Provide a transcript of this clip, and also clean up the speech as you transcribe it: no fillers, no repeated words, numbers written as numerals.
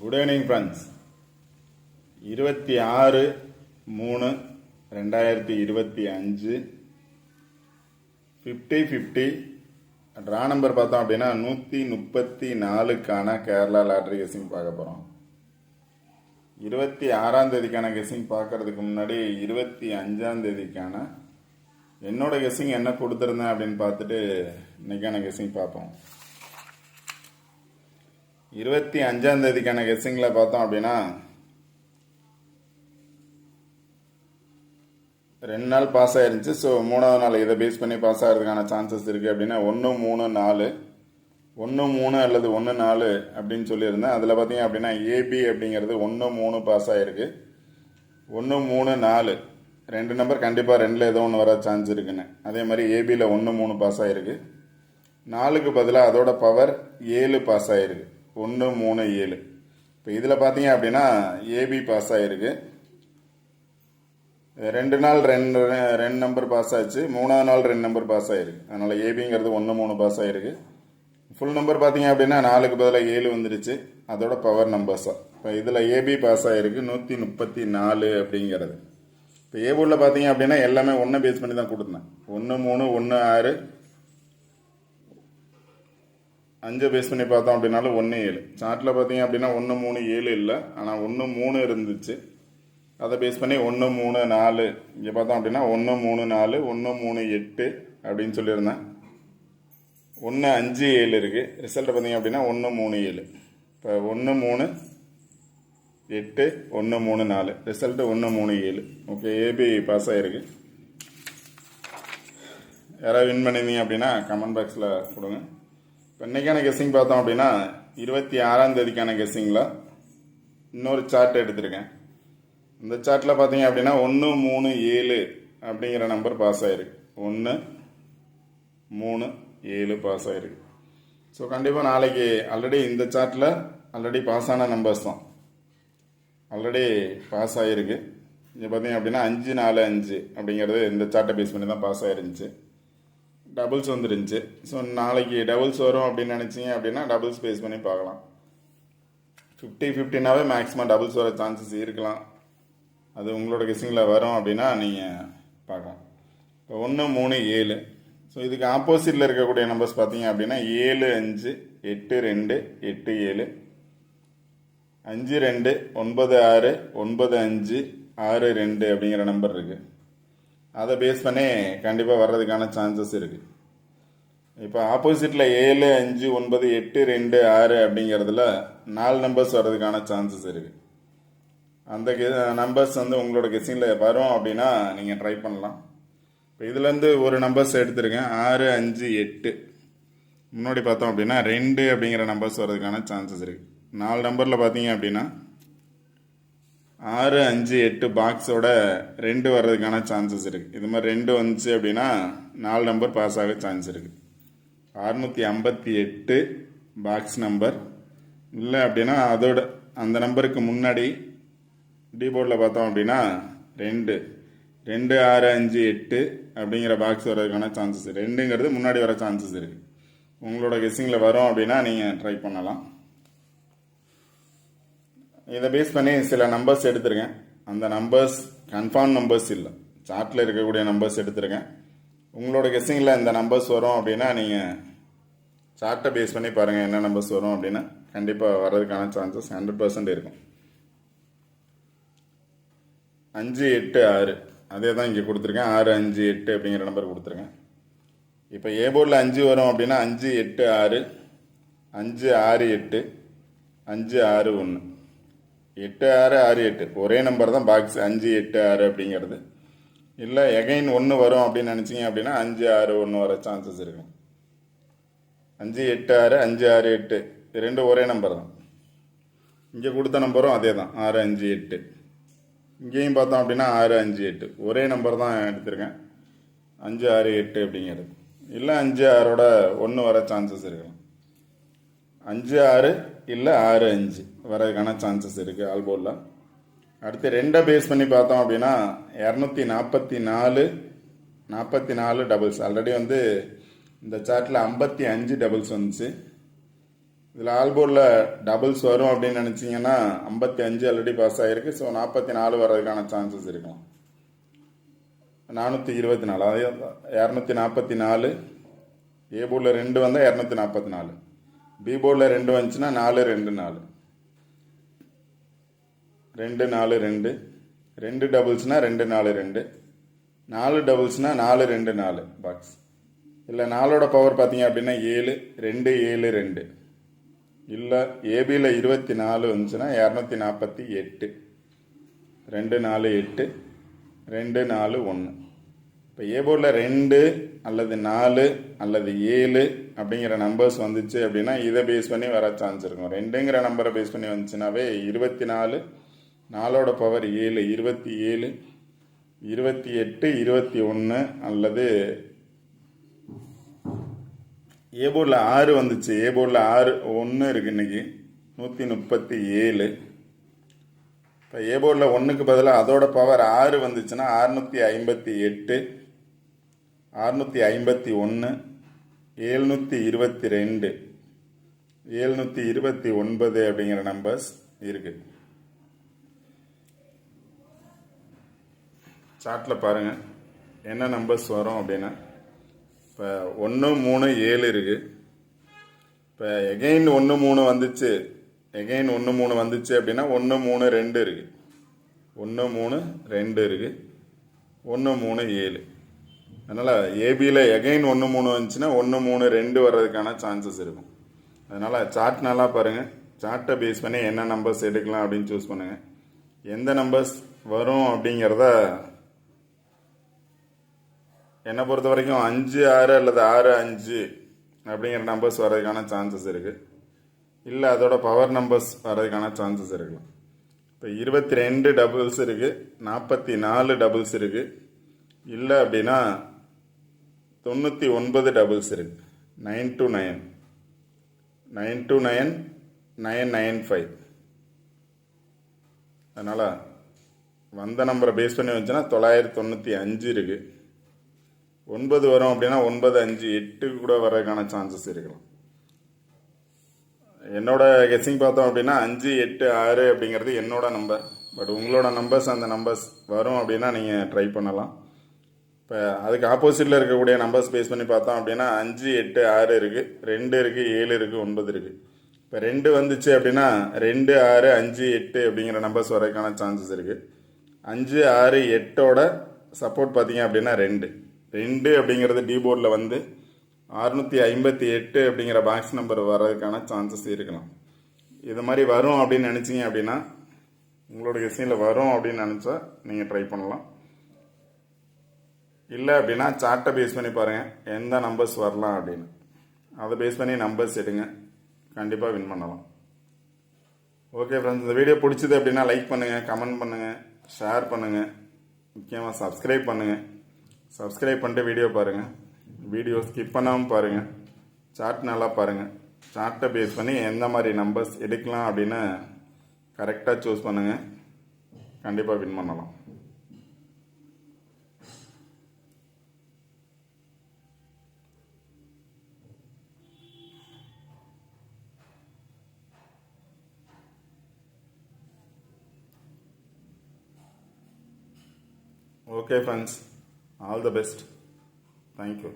Good evening friends. 26/3/2025 50/50 draw number பார்த்தோம் அப்படின்னா 134க்கான Kerala lottery guessing பார்க்க போகிறோம். 26ஆம் தேதிக்கான கெஸிங் பார்க்கறதுக்கு முன்னாடி 25ஆம் தேதிக்கான என்னோட கெஸிங் என்ன கொடுத்துருந்தேன் அப்படின்னு பார்த்துட்டு இன்னைக்கான கெஸிங் பார்ப்போம். 25ஆம் தேதிக்கான கெஸ்ஸிங்கில் பார்த்தோம் அப்படின்னா 2 நாள் பாஸ் ஆயிருந்துச்சு. ஸோ 3ஆவது நாள் இதை பேஸ் பண்ணி பாஸ் ஆகிறதுக்கான சான்சஸ் இருக்குது அப்படின்னா 1 3 4 1 3 அல்லது 1 4 அப்படின்னு சொல்லியிருந்தேன். அதில் பார்த்தீங்க அப்படின்னா ஏபி அப்படிங்கிறது 1 3 பாஸ் ஆகிருக்கு. 1 3 4 2 நம்பர் கண்டிப்பாக 2ல் ஏதோ ஒன்று வர சான்ஸ் இருக்குன்னு. அதே மாதிரி ஏபியில் 1 3 பாஸ் ஆகிருக்கு. 4க்கு பதிலாக அதோட பவர் 7 பாஸ் ஆகிருக்கு. 1 3 7. இப்போ இதில் பார்த்தீங்க அப்படின்னா ஏபி பாஸ் ஆகிருக்கு. 2 நாள் 2 நம்பர் பாஸ் ஆச்சு. 3ஆவது நாள் 2 நம்பர் பாஸ் ஆகிருக்கு. அதனால் ஏபிங்கிறது 1 3 பாஸ் ஆகிருக்கு. ஃபுல் நம்பர் பார்த்தீங்க அப்படின்னா 4க்கு பதிலாக 7 வந்துருச்சு. அதோட பவர் நம்பர்ஸாக இப்போ இதில் ஏபி பாஸ் ஆகிருக்கு 134 அப்படிங்கிறது. இப்போ ஏபூரில் பார்த்தீங்க அப்படின்னா எல்லாமே 1 பேஸ் பண்ணி தான் கொடுத்தேன். 1 3 1 6 5 பேஸ் பண்ணி பார்த்தோம் அப்படின்னாலும் 1 7. சார்ட்டில் பார்த்தீங்க அப்படின்னா 1 3 7 இல்லை, ஆனால் 1 3 இருந்துச்சு. அதை பேஸ் பண்ணி 1 3 4 இங்கே பார்த்தோம் அப்படின்னா 1 3 4 1 3 8 அப்படின்னு சொல்லியிருந்தேன். 1 5 7 இருக்குது. ரிசல்ட் பார்த்தீங்க அப்படின்னா 1 3 7. இப்போ 1 3 8 1 3 4 ரிசல்ட்டு 1 3 7. ஓகே, ஏபி பாஸ் ஆகிருக்கு. யாராவது வின் பண்ணியிருந்தீங்க அப்படின்னா கமெண்ட் பாக்ஸில் கொடுங்க. இப்போ இன்றைக்கான கெஸ்ஸிங் பார்த்தோம் அப்படின்னா 26ஆம் தேதிக்கான கெஸ்ஸிங்கில் இன்னொரு சார்ட் எடுத்திருக்கேன். இந்த சார்ட்டில் பார்த்தீங்க அப்படின்னா 1 3 7 அப்படிங்கிற நம்பர் பாஸ் ஆகிருக்கு. 1 3 7 பாஸ் ஆகிருக்கு. ஸோ கண்டிப்பாக நாளைக்கு ஆல்ரெடி இந்த சார்ட்டில் ஆல்ரெடி பாஸ் ஆன நம்பர்ஸ் தான் ஆல்ரெடி பாஸ் ஆகிருக்கு. இங்கே பார்த்தீங்க அப்படின்னா 5 4 5 அப்படிங்கிறது இந்த சார்ட்டை பேஸ் பண்ணி தான் பாஸ் ஆகிருந்துச்சு. டபுள்ஸ் வந்துருந்துச்சு. ஸோ நாளைக்கு டபுள்ஸ் வரும் அப்படின்னு நினச்சிங்க அப்படின்னா டபுள்ஸ் பேஸ் பண்ணி பார்க்கலாம். 50/50னாவே மேக்ஸிமம் டபுள்ஸ் வர சான்சஸ் இருக்கலாம். அது உங்களோட கெஸ்ஸிங்கில் வரும் அப்படின்னா நீங்கள் பார்க்கலாம். இப்போ 1 3 7. ஸோ இதுக்கு ஆப்போசிட்டில் இருக்கக்கூடிய நம்பர்ஸ் பார்த்தீங்க அப்படின்னா 7 5 8 2 8 7 5 2 9 6 9 5 6 2 அப்படிங்கிற நம்பர் இருக்குது. அதை பேஸ் பண்ணி கண்டிப்பாக வர்றதுக்கான சான்சஸ் இருக்குது. இப்போ ஆப்போசிட்டில் 7 5 9 8 2 6 அப்படிங்கிறதுல 4 நம்பர்ஸ் வர்றதுக்கான சான்சஸ் இருக்குது. அந்த நம்பர்ஸ் வந்து உங்களோட கெஸ்ஸிங்கில் வரும் அப்படின்னா நீங்கள் ட்ரை பண்ணலாம். இப்போ இதுலேருந்து ஒரு நம்பர்ஸ் எடுத்துருக்கேன். 6 5 8 முன்னாடி பார்த்தோம் அப்படின்னா 2 அப்படிங்கிற நம்பர்ஸ் வர்றதுக்கான சான்சஸ் இருக்குது. 4 நம்பரில் பார்த்தீங்க அப்படின்னா 6 5 8 பாக்ஸோட 2 வர்றதுக்கான சான்சஸ் இருக்குது. இது மாதிரி 2 வந்துச்சு அப்படின்னா 4 நம்பர் பாஸ் ஆக சான்ஸ் இருக்குது. 658 பாக்ஸ் நம்பர் இல்லை அப்படின்னா அதோட அந்த நம்பருக்கு முன்னாடி டீபோர்டில் பார்த்தோம் அப்படின்னா 2 2 6 5 8 அப்படிங்கிற பாக்ஸ் வர்றதுக்கான சான்சஸ் 2ங்கிறது முன்னாடி வர சான்சஸ் இருக்குது. உங்களோட கெஸ்ஸிங்கில் வரும் அப்படின்னா நீங்கள் ட்ரை பண்ணலாம். இதை பேஸ் பண்ணி சில நம்பர்ஸ் எடுத்திருக்கேன். அந்த நம்பர்ஸ் கன்ஃபார்ம் நம்பர்ஸ் இல்லை, சார்ட்டில் இருக்கக்கூடிய நம்பர்ஸ் எடுத்திருக்கேன். உங்களோட கெஸ்ஸிங்கில் இந்த நம்பர்ஸ் வரும் அப்படின்னா நீங்கள் சார்ட்டை பேஸ் பண்ணி பாருங்கள் என்ன நம்பர்ஸ் வரும் அப்படின்னா கண்டிப்பாக வர்றதுக்கான சான்சஸ் 100% இருக்கும். 5 8 6 அதே தான் இங்கே கொடுத்துருக்கேன். 6 5 8 அப்படிங்கிற நம்பர் கொடுத்துருக்கேன். இப்போ ஏ போர்டில் 5 வரும் அப்படின்னா 5 8 6 5 6 8 5 6 1 8 6 6 8 ஒரே நம்பர் தான் பாக்ஸ் 5 8 6 அப்படிங்கிறது. இல்லை எகைன் 1 வரும் அப்படின்னு நினச்சிங்க அப்படின்னா 5 6 1 வர சான்சஸ் இருக்கும். 5 8 6 5 6 8 2 ஒரே நம்பர் தான். இங்கே கொடுத்த நம்பரும் அதே தான் 6 5 8. இங்கேயும் பார்த்தோம் அப்படின்னா 6 5 8 ஒரே நம்பர் தான் எடுத்திருக்கேன். 5 6 8 அப்படிங்கிறது. இல்லை 5 6ஓட 1 வர சான்சஸ் இருக்கலாம். 5 6 இல்லை 6 5 வரதுக்கான சான்சஸ் இருக்குது ஆல்போர்டில். அடுத்து 2 பேஸ் பண்ணி பார்த்தோம் அப்படின்னா 244 டபுள்ஸ். ஆல்ரெடி வந்து இந்த சார்ட்டில் 55 டபுள்ஸ் வந்துச்சு. இதில் ஆல் போர்டில் டபுள்ஸ் வரும் அப்படின்னு நினச்சிங்கன்னா 55 ஆல்ரெடி பாஸ் ஆகிருக்கு. ஸோ 44 வர்றதுக்கான சான்சஸ் இருக்கலாம். 424 அதாவது 244. ஏ போர்டில் 2 வந்தால் 244. பி போர்டில் 2 வந்துச்சுன்னா 4 2 4 2 4 2 2 டபுள்ஸ்னா 2 4 2 4 டபுள்ஸ்னா 4 2 4 பாக்ஸ். இல்லை 4ஓட பவர் பார்த்தீங்க அப்படின்னா 7 2 7 2. இல்லை ஏபியில் 24 வந்துச்சுன்னா 248. 2 4 8 2 4 1. இப்போ ஏ போர்டில் 2 அல்லது 4 அல்லது 7 அப்படிங்கிற நம்பர்ஸ் வந்துச்சு அப்படின்னா இதை பேஸ் பண்ணி வர சான்ஸ் இருக்கும். 2ங்கிற நம்பரை பேஸ் பண்ணி வந்துச்சுனாவே 24, 4ஓட பவர் 7 27, 28 21 அல்லது ஏ போர்டில் 6 வந்துச்சு. ஏ போர்டில் 6 1 இருக்கு இன்னைக்கு 137. இப்போ ஏ போர்டில் 1க்கு பதிலாக அதோட பவர் 6 வந்துச்சுன்னா 658, 651, 722, 729 அப்படிங்கிற நம்பர்ஸ் இருக்கு. சார்ட்டில் பாருங்கள் என்ன நம்பர்ஸ் வரும் அப்படின்னா இப்போ 1 3 7 இருக்குது. இப்போ எகெயின் 1 3 வந்துச்சு. எகெயின் 1 3 வந்துச்சு அப்படின்னா 1 3 2 இருக்குது. 1 3 2 இருக்குது. 1 3 7. அதனால் ஏபியில் எகெயின் 1 3 வந்துச்சுன்னா 1 3 2 வர்றதுக்கான சான்சஸ் இருக்கும். அதனால் சார்ட் நல்லா பாருங்கள். சார்ட்டை பேஸ் பண்ணி என்ன நம்பர்ஸ் எடுக்கலாம் அப்படின்னு சூஸ் பண்ணுங்கள். எந்த நம்பர்ஸ் வரும் அப்படிங்கிறத என்னை பொறுத்த வரைக்கும் 5 6 அல்லது 6 5 அப்படிங்கிற நம்பர்ஸ் வர்றதுக்கான சான்சஸ் இருக்குது. இல்லை அதோட பவர் நம்பர்ஸ் வர்றதுக்கான சான்சஸ் இருக்கலாம். இப்போ 22 டபுள்ஸ் இருக்குது, 44 டபுள்ஸ் இருக்குது. இல்லை அப்படின்னா 99 டபுள்ஸ் இருக்குது. 9 to 9, 9 to 9, 995. அதனால் வந்த நம்பரை பேஸ் பண்ணி வந்துச்சுன்னா 995 இருக்குது. 9 வரும் அப்படின்னா 9 5 8 கூட வர்றதுக்கான சான்சஸ் இருக்கலாம். என்னோட கெஸ்ஸிங் பார்த்தோம் அப்படின்னா 5 8 6 அப்படிங்கிறது என்னோட நம்பர். பட் உங்களோட நம்பர்ஸ் அந்த நம்பர்ஸ் வரும் அப்படின்னா நீங்கள் ட்ரை பண்ணலாம். இப்போ அதுக்கு ஆப்போசிட்டில் இருக்கக்கூடிய நம்பர்ஸ் பேஸ் பண்ணி பார்த்தோம் அப்படின்னா 5 8 6 இருக்குது, 2 இருக்குது, 7 இருக்குது, 9 இருக்குது. இப்போ 2 வந்துச்சு அப்படின்னா 2 6 5 8 அப்படிங்கிற நம்பர்ஸ் வர்றதுக்கான சான்சஸ் இருக்குது. 5 6 8ஓட சப்போர்ட் பார்த்தீங்க அப்படின்னா 2 அப்படிங்கிறது டி போர்டில் வந்து 658 அப்படிங்கிற பாக்ஸ் நம்பர் வர்றதுக்கான சான்சஸ் இருக்கலாம். இது மாதிரி வரும் அப்படின்னு நினச்சிங்க அப்படின்னா உங்களோட கெஸ்ஸிங்கில் வரும் அப்படின்னு நினச்சா நீங்கள் ட்ரை பண்ணலாம். இல்லை அப்படின்னா சார்ட்டை பேஸ் பண்ணி பாருங்கள் எந்த நம்பர்ஸ் வரலாம் அப்படின்னு. அதை பேஸ் பண்ணி நம்பர்ஸ் எடுங்க, கண்டிப்பாக வின் பண்ணலாம். ஓகே ஃப்ரெண்ட்ஸ், இந்த வீடியோ பிடிச்சது அப்படின்னா லைக் பண்ணுங்கள், கமெண்ட் பண்ணுங்கள், ஷேர் பண்ணுங்கள், முக்கியமாக சப்ஸ்கிரைப் பண்ணுங்கள். சப்ஸ்கிரைப் பண்ணிட்டு வீடியோ பாருங்கள். வீடியோ ஸ்கிப் பண்ணாமல் பாருங்கள். சார்ட் நல்லா பாருங்கள். சார்ட்டை பேஸ் பண்ணி எந்த மாதிரி நம்பர்ஸ் எடுக்கலாம் அப்படின்னு கரெக்டாக சூஸ் பண்ணுங்கள். கண்டிப்பாக வின் பண்ணலாம். Okay friends, all the best. Thank you.